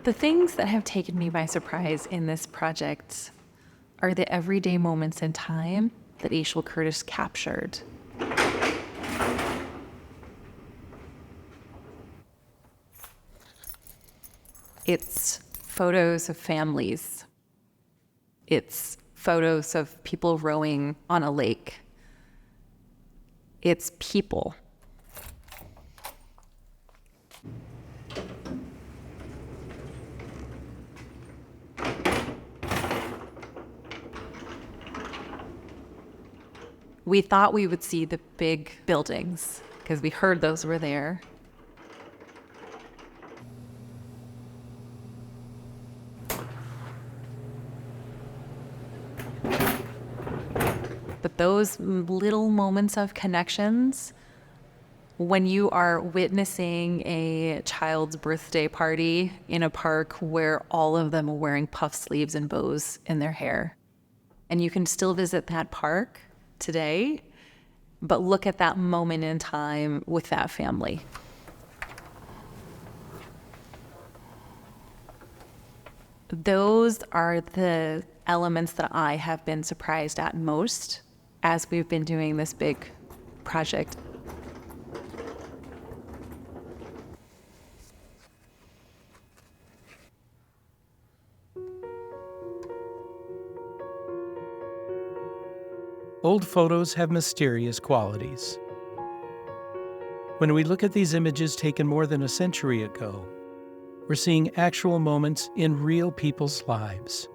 The things that have taken me by surprise in this project are the everyday moments in time that Asel Curtis captured. It's photos of families. It's photos of people rowing on a lake. It's people. We thought we would see the big buildings because we heard those were there. But those little moments of connections, when you are witnessing a child's birthday party in a park where all of them are wearing puff sleeves and bows in their hair, and you can still visit that park today, but look at that moment in time with that family. Those are the elements that I have been surprised at most as we've been doing this big project. Old photos have mysterious qualities. When we look at these images taken more than a century ago, we're seeing actual moments in real people's lives,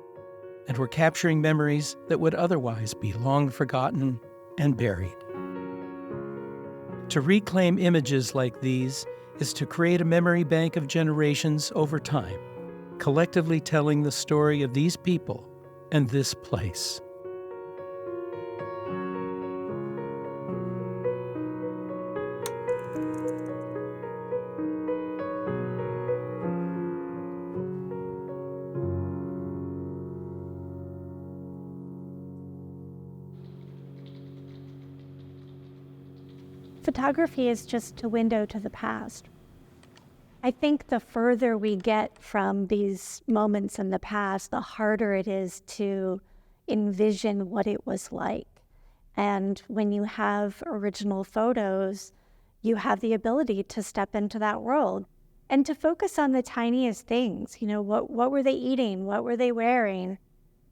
and we're capturing memories that would otherwise be long forgotten and buried. To reclaim images like these is to create a memory bank of generations over time, collectively telling the story of these people and this place. Photography is just a window to the past. I think the further we get from these moments in the past, the harder it is to envision what it was like. And when you have original photos, you have the ability to step into that world and to focus on the tiniest things. You know, what were they eating? What were they wearing?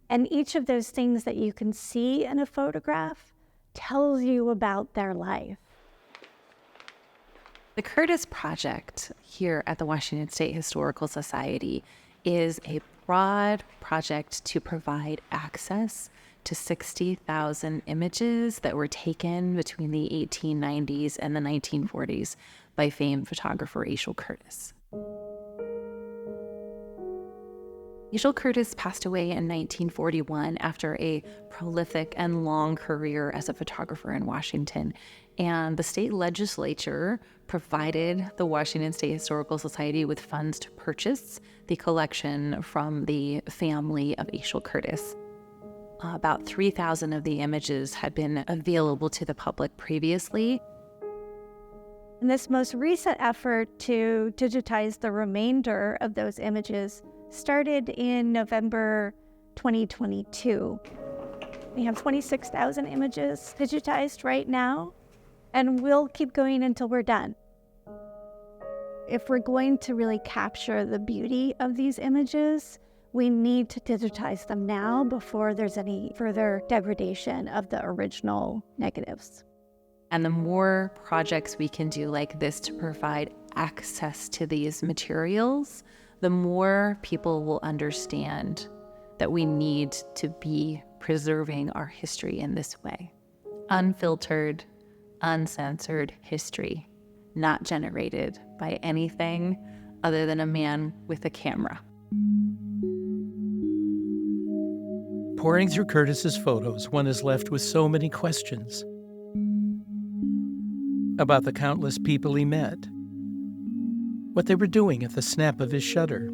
And each of those things that you can see in a photograph tells you about their life. The Curtis Project here at the Washington State Historical Society is a broad project to provide access to 60,000 images that were taken between the 1890s and the 1940s by famed photographer Asel Curtis. Asel Curtis passed away in 1941 after a prolific and long career as a photographer in Washington, and the state legislature provided the Washington State Historical Society with funds to purchase the collection from the family of Asel Curtis. About 3,000 of the images had been available to the public previously. And this most recent effort to digitize the remainder of those images started in November 2022. We have 26,000 images digitized right now, and we'll keep going until we're done. If we're going to really capture the beauty of these images, we need to digitize them now before there's any further degradation of the original negatives. And the more projects we can do like this to provide access to these materials, the more people will understand that we need to be preserving our history in this way. Unfiltered, uncensored history, not generated by anything other than a man with a camera. Pouring through Curtis's photos, one is left with so many questions about the countless people he met, what they were doing at the snap of his shutter,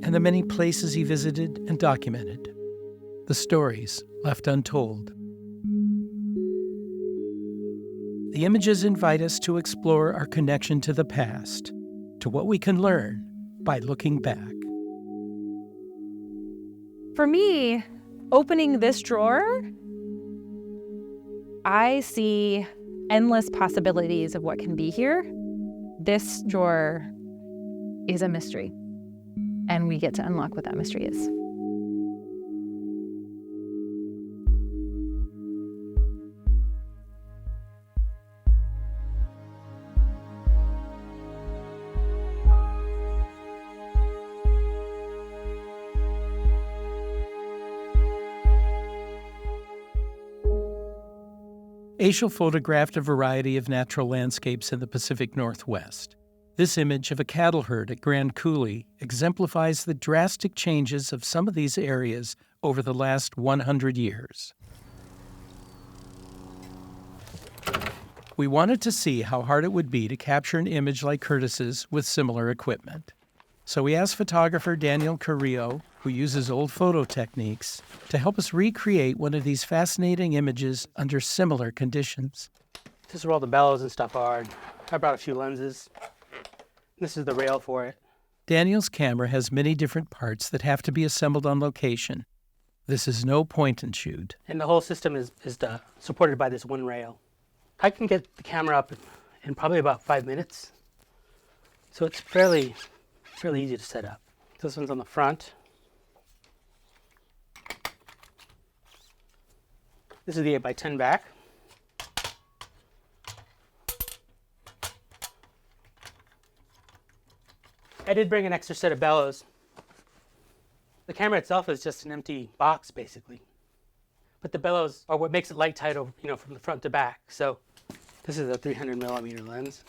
and the many places he visited and documented, the stories left untold. The images invite us to explore our connection to the past, to what we can learn, by looking back. For me, opening this drawer, I see endless possibilities of what can be here. This drawer is a mystery, and we get to unlock what that mystery is. Asahel photographed a variety of natural landscapes in the Pacific Northwest. This image of a cattle herd at Grand Coulee exemplifies the drastic changes of some of these areas over the last 100 years. We wanted to see how hard it would be to capture an image like Curtis's with similar equipment. So we asked photographer Daniel Carrillo, who uses old photo techniques, to help us recreate one of these fascinating images under similar conditions. This is where all the bellows and stuff are. I brought a few lenses. This is the rail for it. Daniel's camera has many different parts that have to be assembled on location. This is no point and shoot. And the whole system is supported by this one rail. I can get the camera up in probably about 5 minutes. So it's fairly easy to set up. This one's on the front. This is the 8x10 back. I did bring an extra set of bellows. The camera itself is just an empty box, basically. But the bellows are what makes it light tight, from the front to back. So this is a 300 millimeter lens.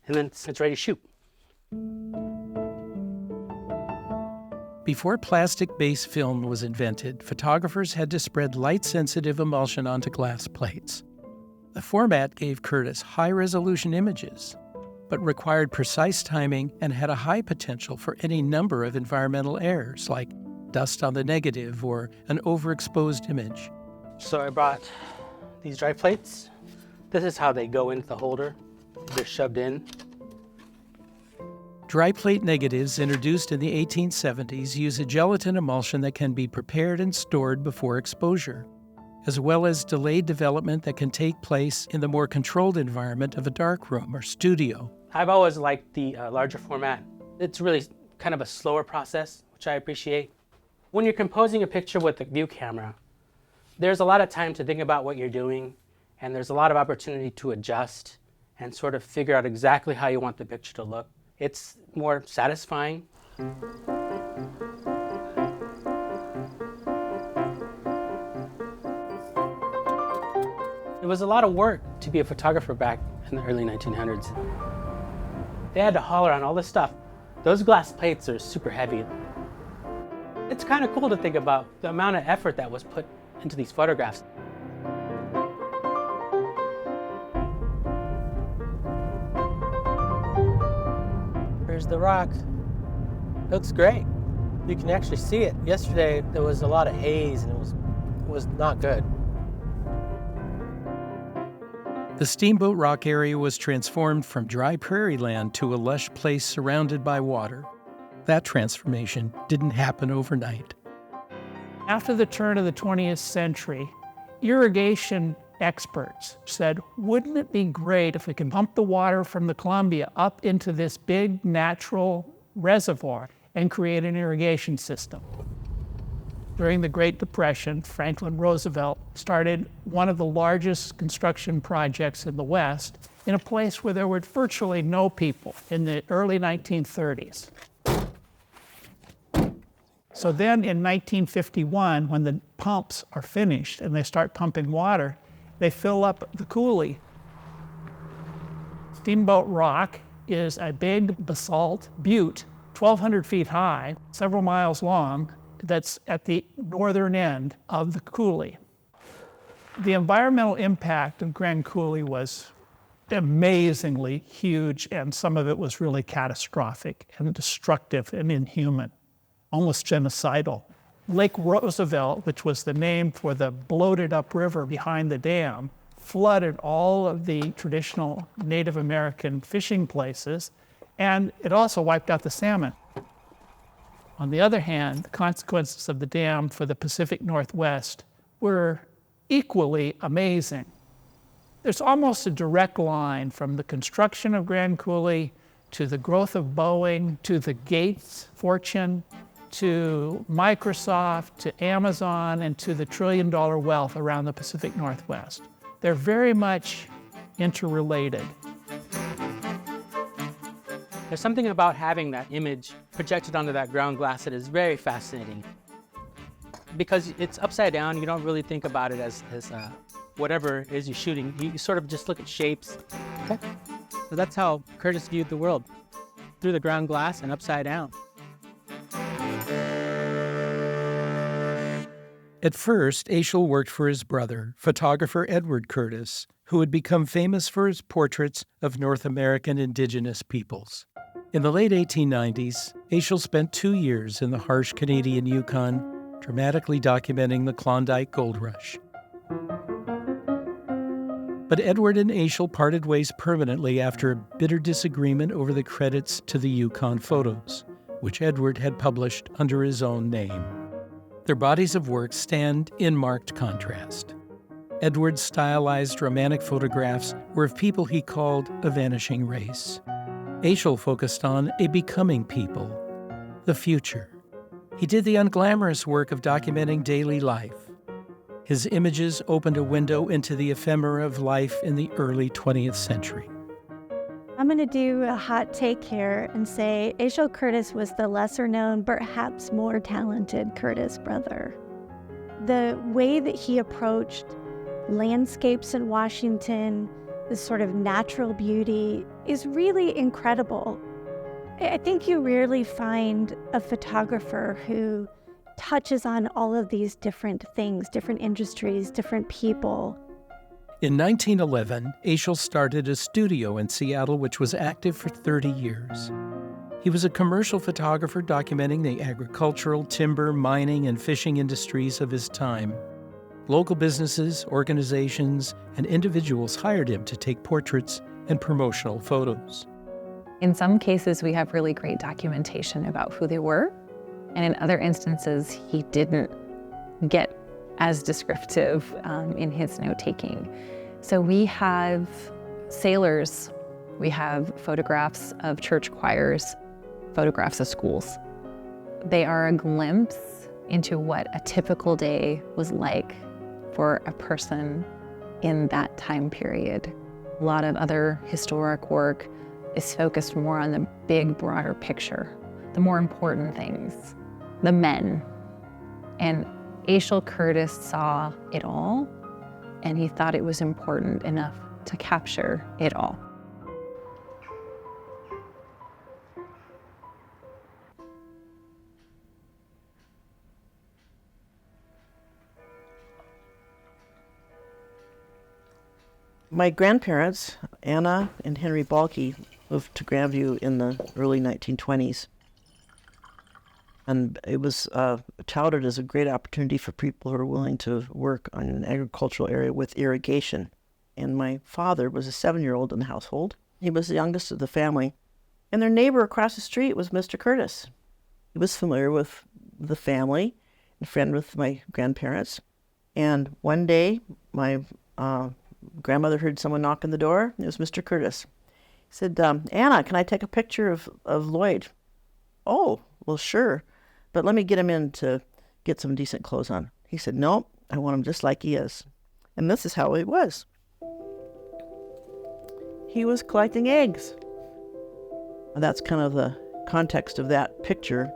And then it's ready to shoot. Before plastic-based film was invented, photographers had to spread light-sensitive emulsion onto glass plates. The format gave Curtis high-resolution images, but required precise timing and had a high potential for any number of environmental errors, like dust on the negative or an overexposed image. So I brought these dry plates. This is how they go into the holder. They're shoved in. Dry plate negatives introduced in the 1870s use a gelatin emulsion that can be prepared and stored before exposure, as well as delayed development that can take place in the more controlled environment of a darkroom or studio. I've always liked the larger format. It's really kind of a slower process, which I appreciate. When you're composing a picture with a view camera, there's a lot of time to think about what you're doing, and there's a lot of opportunity to adjust and sort of figure out exactly how you want the picture to look. It's more satisfying. It was a lot of work to be a photographer back in the early 1900s. They had to haul around all this stuff. Those glass plates are super heavy. It's kind of cool to think about the amount of effort that was put into these photographs. Here's the rock. Looks great. You can actually see it. Yesterday there was a lot of haze and it was not good. The Steamboat Rock area was transformed from dry prairie land to a lush place surrounded by water. That transformation didn't happen overnight. After the turn of the 20th century, irrigation experts said, wouldn't it be great if we can pump the water from the Columbia up into this big natural reservoir and create an irrigation system? During the Great Depression, Franklin Roosevelt started one of the largest construction projects in the West in a place where there were virtually no people in the early 1930s. So then in 1951, when the pumps are finished and they start pumping water, they fill up the coulee. Steamboat Rock is a big basalt butte, 1,200 feet high, several miles long, that's at the northern end of the coulee. The environmental impact of Grand Coulee was amazingly huge, and some of it was really catastrophic and destructive and inhuman, almost genocidal. Lake Roosevelt, which was the name for the bloated up river behind the dam, flooded all of the traditional Native American fishing places And it also wiped out the salmon. On the other hand, the consequences of the dam for the Pacific Northwest were equally amazing. There's almost a direct line from the construction of Grand Coulee to the growth of Boeing, to the Gates fortune, to Microsoft, to Amazon, and to the trillion-dollar wealth around the Pacific Northwest. They're very much interrelated. There's something about having that image projected onto that ground glass that is very fascinating. Because it's upside down, you don't really think about it as whatever it is you're shooting. You sort of just look at shapes. Okay. So that's how Curtis viewed the world, through the ground glass and upside down. At first, Asahel worked for his brother, photographer Edward Curtis, who had become famous for his portraits of North American indigenous peoples. In the late 1890s, Asahel spent 2 years in the harsh Canadian Yukon, dramatically documenting the Klondike Gold Rush. But Edward and Asahel parted ways permanently after a bitter disagreement over the credits to the Yukon photos, which Edward had published under his own name. Their bodies of work stand in marked contrast. Edward's stylized romantic photographs were of people he called a vanishing race. Asahel focused on a becoming people, the future. He did the unglamorous work of documenting daily life. His images opened a window into the ephemera of life in the early 20th century. I'm going to do a hot take here and say Asahel Curtis was the lesser known, perhaps more talented Curtis brother. The way that he approached landscapes in Washington, this sort of natural beauty, is really incredible. I think you rarely find a photographer who touches on all of these different things, different industries, different people. In 1911, Asahel started a studio in Seattle which was active for 30 years. He was a commercial photographer documenting the agricultural, timber, mining, and fishing industries of his time. Local businesses, organizations, and individuals hired him to take portraits and promotional photos. In some cases, we have really great documentation about who they were, and in other instances, he didn't get as descriptive in his note-taking. So we have sailors, we have photographs of church choirs, photographs of schools. They are a glimpse into what a typical day was like for a person in that time period. A lot of other historic work is focused more on the big, broader picture, the more important things, the men. And Asahel Curtis saw it all, and he thought it was important enough to capture it all. My grandparents, Anna and Henry Balke, moved to Grandview in the early 1920s. And it was touted as a great opportunity for people who are willing to work on an agricultural area with irrigation. And my father was a 7-year-old in the household. He was the youngest of the family. And their neighbor across the street was Mr. Curtis. He was familiar with the family and friend with my grandparents. And one day, my grandmother heard someone knock on the door. It was Mr. Curtis. He said, Anna, can I take a picture of Lloyd? Oh, well, sure. But let me get him in to get some decent clothes on. He said, no, I want him just like he is. And this is how it was. He was collecting eggs. And that's kind of the context of that picture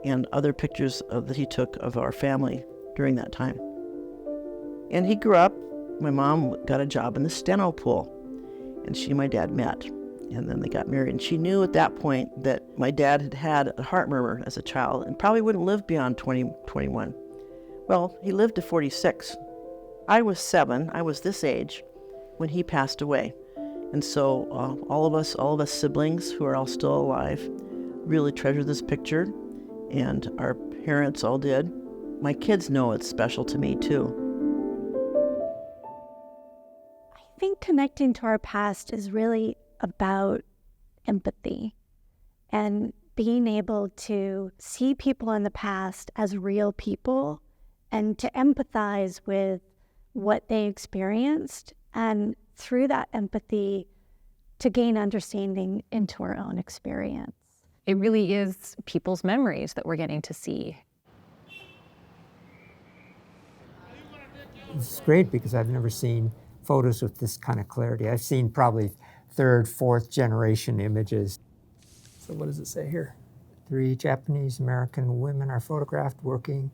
and other pictures that he took of our family during that time. And he grew up. My mom got a job in the steno pool, and she and my dad met. And then they got married. And she knew at that point that my dad had had a heart murmur as a child and probably wouldn't live beyond 21. Well, he lived to 46. I was 7. I was this age when he passed away. And so all of us siblings who are all still alive really treasure this picture. And our parents all did. My kids know it's special to me, too. I think connecting to our past is really about empathy. and being able to see people in the past as real people and to empathize with what they experienced, and through that empathy to gain understanding into our own experience. It really is people's memories that we're getting to see. It's great because I've never seen photos with this kind of clarity. I've seen probably third, fourth generation images. So what does it say here? 3 Japanese American women are photographed working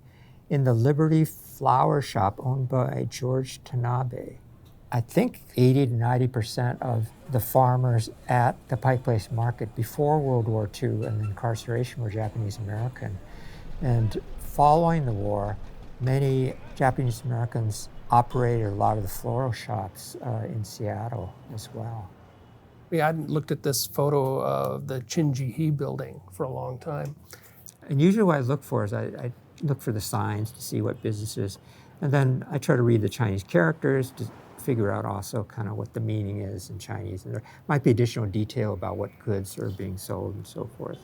in the Liberty Flower Shop owned by George Tanabe. I think 80 to 90% of the farmers at the Pike Place Market before World War II and the incarceration were Japanese American. And following the war, many Japanese Americans operated a lot of the floral shops in Seattle as well. I hadn't looked at this photo of the Chinji-He building for a long time. And usually what I look for is I look for the signs to see what businesses, and then I try to read the Chinese characters to figure out also kind of what the meaning is in Chinese. And there might be additional detail about what goods are being sold and so forth.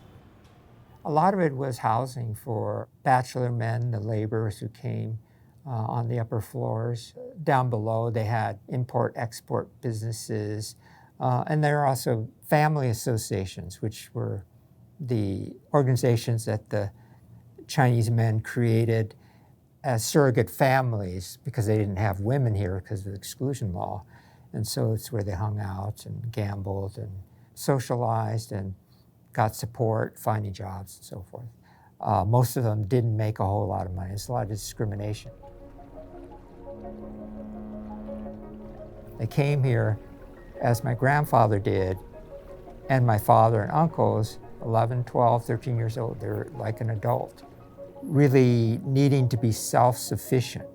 A lot of it was housing for bachelor men, the laborers who came on the upper floors. Down below, they had import-export businesses, and there are also family associations, which were the organizations that the Chinese men created as surrogate families because they didn't have women here because of the exclusion law. And so it's where they hung out and gambled and socialized and got support, finding jobs and so forth. Most of them didn't make a whole lot of money. There's a lot of discrimination. They came here as my grandfather did, and my father and uncles, 11, 12, 13 years old. They're like an adult, really needing to be self-sufficient.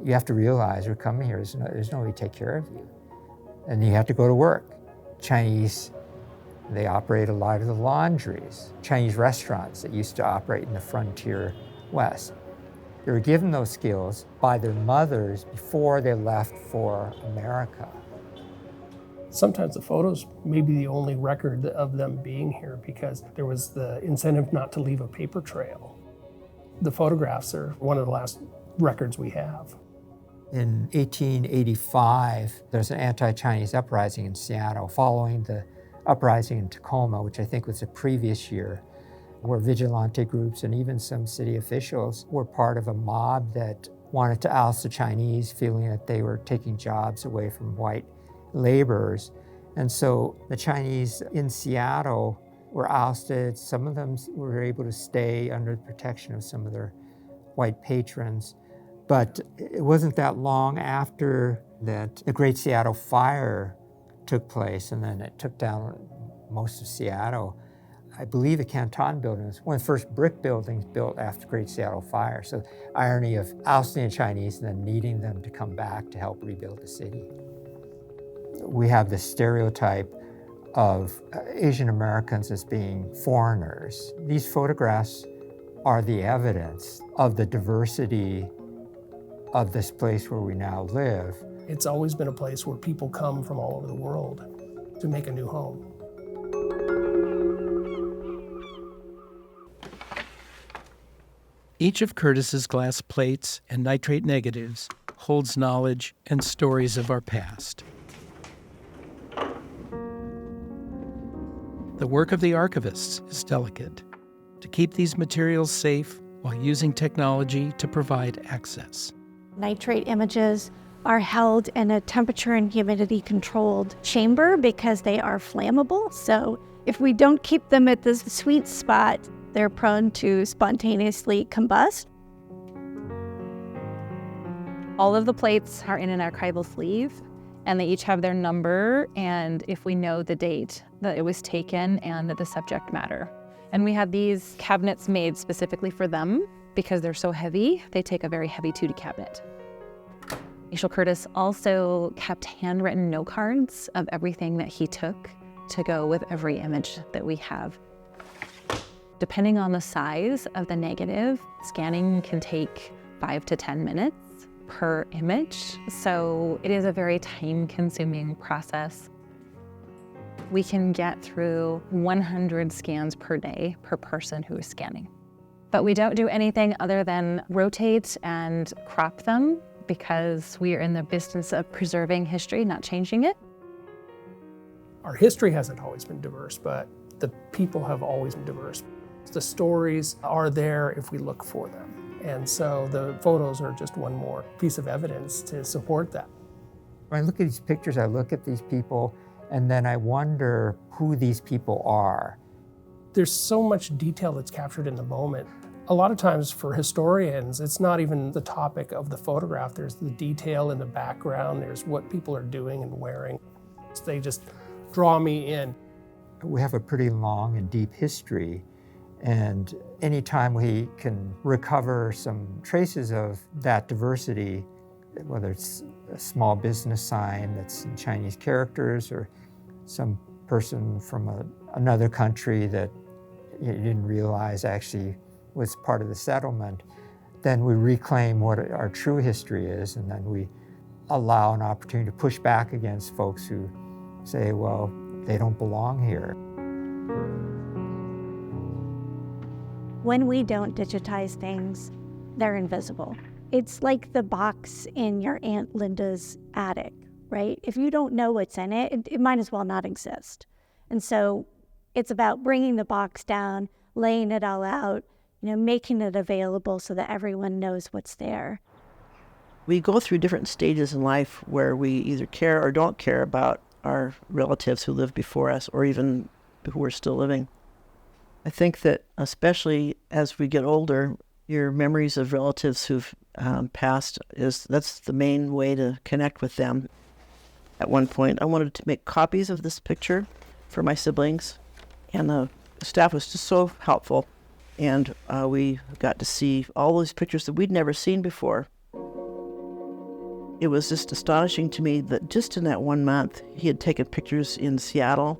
You have to realize you're coming here, there's nobody to take care of you. And you have to go to work. Chinese, they operate a lot of the laundries. Chinese restaurants that used to operate in the frontier West. They were given those skills by their mothers before they left for America. Sometimes the photos may be the only record of them being here because there was the incentive not to leave a paper trail. The photographs are one of the last records we have. In 1885, there's an anti-Chinese uprising in Seattle following the uprising in Tacoma, which I think was the previous year, where vigilante groups and even some city officials were part of a mob that wanted to oust the Chinese, feeling that they were taking jobs away from white laborers. And so the Chinese in Seattle were ousted. Some of them were able to stay under the protection of some of their white patrons. But it wasn't that long after that the Great Seattle Fire took place, and then it took down most of Seattle. I believe the Canton building was one of the first brick buildings built after the Great Seattle Fire. So irony of ousting the Chinese and then needing them to come back to help rebuild the city. We have this stereotype of Asian Americans as being foreigners. These photographs are the evidence of the diversity of this place where we now live. It's always been a place where people come from all over the world to make a new home. Each of Curtis's glass plates and nitrate negatives holds knowledge and stories of our past. The work of the archivists is delicate, to keep these materials safe while using technology to provide access. Nitrate images are held in a temperature and humidity controlled chamber because they are flammable. So if we don't keep them at this sweet spot, they're prone to spontaneously combust. All of the plates are in an archival sleeve, and they each have their number and if we know the date that it was taken and the subject matter. And we have these cabinets made specifically for them because they're so heavy. They take a very heavy-duty cabinet. Asel Curtis also kept handwritten note cards of everything that he took to go with every image that we have. Depending on the size of the negative, scanning can take 5 to 10 minutes per image, so it is a very time-consuming process. we can get through 100 scans per day per person who is scanning. But we don't do anything other than rotate and crop them because we are in the business of preserving history, not changing it. Our history hasn't always been diverse, but the people have always been diverse. The stories are there if we look for them. And so the photos are just one more piece of evidence to support that. When I look at these pictures, I look at these people, and then I wonder who these people are. There's so much detail that's captured in the moment. A lot of times for historians, it's not even the topic of the photograph. There's the detail in the background. There's what people are doing and wearing. They just draw me in. We have a pretty long and deep history, and anytime we can recover some traces of that diversity, whether it's a small business sign that's in Chinese characters or some person from another country that you didn't realize actually was part of the settlement, then we reclaim what our true history is, and then we allow an opportunity to push back against folks who say, well, they don't belong here. When we don't digitize things, they're invisible. It's like the box in your Aunt Linda's attic, right? If you don't know what's in it, it might as well not exist. And so it's about bringing the box down, laying it all out, making it available so that everyone knows what's there. We go through different stages in life where we either care or don't care about our relatives who lived before us or even who are still living. I think that especially as we get older, your memories of relatives who've passed, that's the main way to connect with them. At one point, I wanted to make copies of this picture for my siblings, and the staff was just so helpful. And we got to see all those pictures that we'd never seen before. It was just astonishing to me that just in that 1 month, he had taken pictures in Seattle,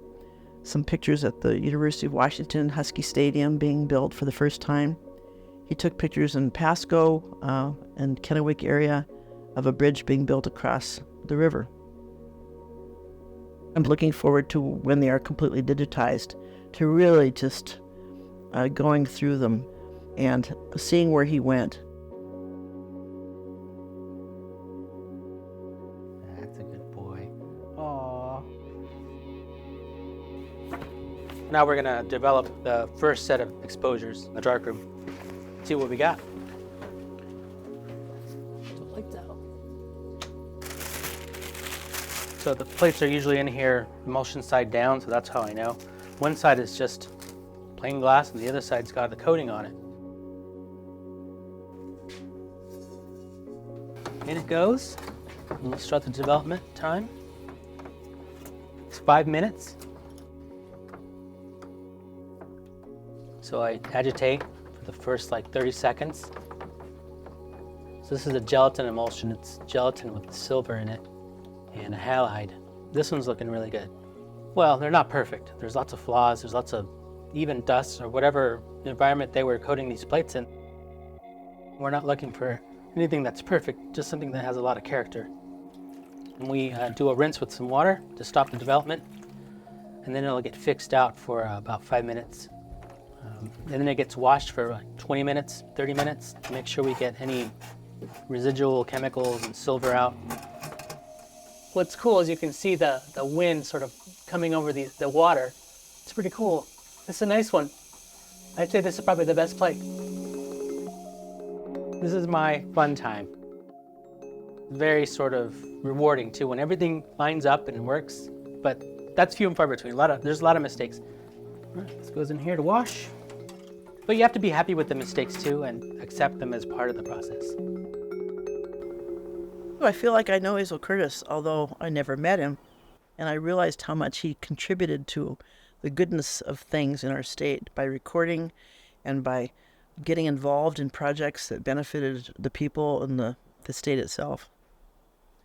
some pictures at the University of Washington Husky Stadium being built for the first time. He took pictures in Pasco and Kennewick area of a bridge being built across the river. I'm looking forward to when they are completely digitized, to really just going through them and seeing where he went. That's a good boy. Aww. Now we're gonna develop the first set of exposures in the darkroom. See what we got. So the plates are usually in here, emulsion side down, so that's how I know. One side is just plain glass, and the other side's got the coating on it. In it goes. And we'll start the development time. It's 5 minutes. So I agitate for the first 30 seconds. So this is a gelatin emulsion. It's gelatin with silver in it and a halide. This one's looking really good. Well, they're not perfect. There's lots of flaws. There's lots of even dust or whatever environment they were coating these plates in. We're not looking for anything that's perfect, just something that has a lot of character. And we do a rinse with some water to stop the development, and then it'll get fixed out for about 5 minutes. And then it gets washed for 20 minutes, 30 minutes to make sure we get any residual chemicals and silver out. What's cool is you can see the wind sort of coming over the water. It's pretty cool. It's a nice one. I'd say this is probably the best plate. This is my fun time. Very sort of rewarding too, when everything lines up and works, but that's few and far between. There's a lot of mistakes. All right, this goes in here to wash. But you have to be happy with the mistakes too and accept them as part of the process. I feel like I know Asel Curtis, although I never met him, and I realized how much he contributed to the goodness of things in our state by recording and by getting involved in projects that benefited the people and the state itself.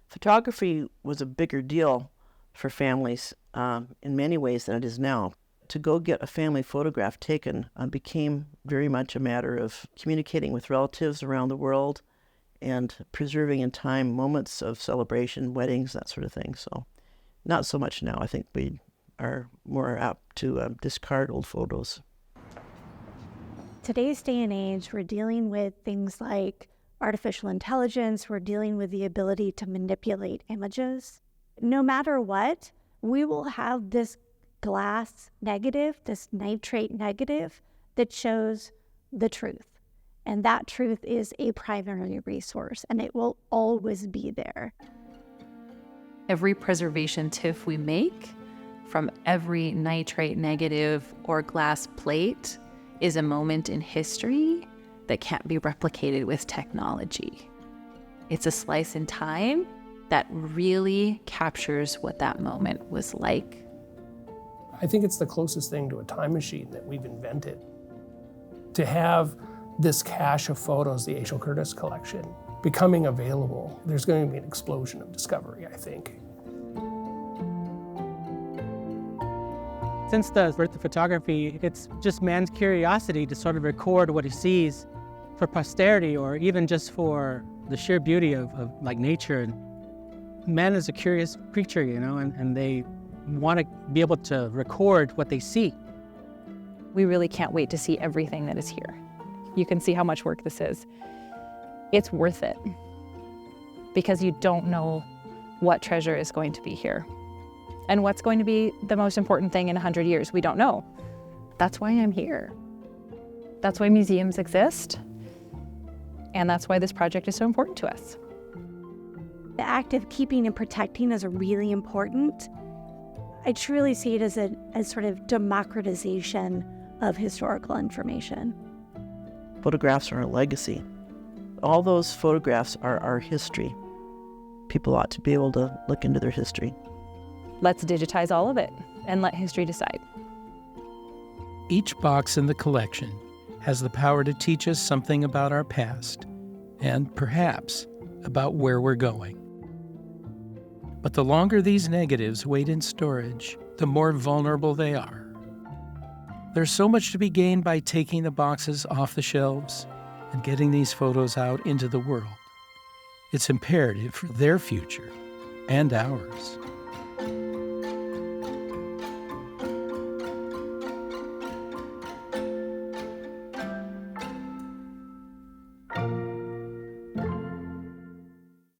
Photography was a bigger deal for families in many ways than it is now. To go get a family photograph taken became very much a matter of communicating with relatives around the world and preserving in time moments of celebration, weddings, that sort of thing. So not so much now. I think we are more apt to discard old photos. Today's day and age, we're dealing with things like artificial intelligence. We're dealing with the ability to manipulate images. No matter what, we will have this glass negative, this nitrate negative that shows the truth. And that truth is a primary resource, and it will always be there. Every preservation TIFF we make from every nitrate negative or glass plate is a moment in history that can't be replicated with technology. It's a slice in time that really captures what that moment was like. I think it's the closest thing to a time machine that we've invented. To have this cache of photos, the Asel Curtis collection, becoming available, there's going to be an explosion of discovery, I think. Since the birth of photography, it's just man's curiosity to sort of record what he sees for posterity, or even just for the sheer beauty of like nature. Man is a curious creature, and they want to be able to record what they see. We really can't wait to see everything that is here. You can see how much work this is. It's worth it because you don't know what treasure is going to be here. And what's going to be the most important thing in 100 years, we don't know. That's why I'm here. That's why museums exist. And that's why this project is so important to us. The act of keeping and protecting is really important. I truly see it as sort of democratization of historical information. Photographs are a legacy. All those photographs are our history. People ought to be able to look into their history. Let's digitize all of it and let history decide. Each box in the collection has the power to teach us something about our past and perhaps about where we're going. But the longer these negatives wait in storage, the more vulnerable they are. There's so much to be gained by taking the boxes off the shelves and getting these photos out into the world. It's imperative for their future and ours.